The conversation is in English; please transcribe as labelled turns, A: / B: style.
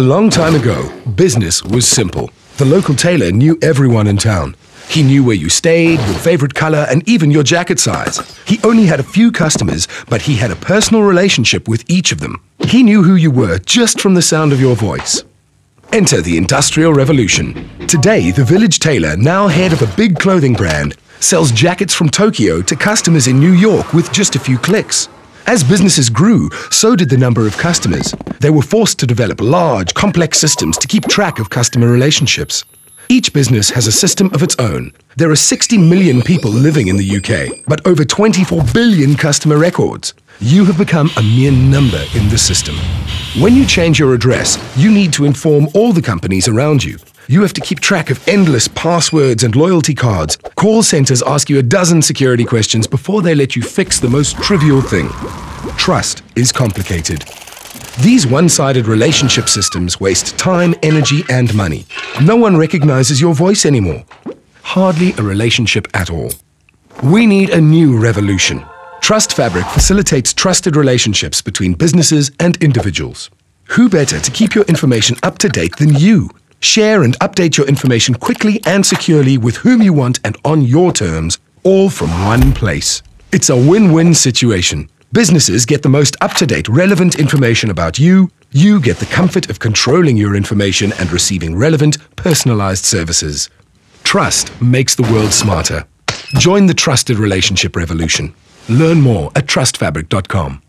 A: A long time ago, business was simple. The local tailor knew everyone in town. He knew where you stayed, your favorite color, and even your jacket size. He only had a few customers, but he had a personal relationship with each of them. He knew who you were just from the sound of your voice. Enter the Industrial Revolution. Today, the village tailor, now head of a big clothing brand, sells jackets from Tokyo to customers in New York with just a few clicks. As businesses grew, so did the number of customers. They were forced to develop large, complex systems to keep track of customer relationships. Each business has a system of its own. There are 60 million people living in the UK, but over 24 billion customer records. You have become a mere number in the system. When you change your address, you need to inform all the companies around you. You have to keep track of endless passwords and loyalty cards. Call centers ask you a dozen security questions before they let you fix the most trivial thing. Trust is complicated. These one-sided relationship systems waste time, energy, and money. No one recognizes your voice anymore. Hardly a relationship at all. We need a new revolution. Trust Fabric facilitates trusted relationships between businesses and individuals. Who better to keep your information up to date than you? Share and update your information quickly and securely with whom you want and on your terms, all from one place. It's a win-win situation. Businesses get the most up-to-date, relevant information about you. You get the comfort of controlling your information and receiving relevant, personalized services. Trust makes the world smarter. Join the trusted relationship revolution. Learn more at trustfabric.com.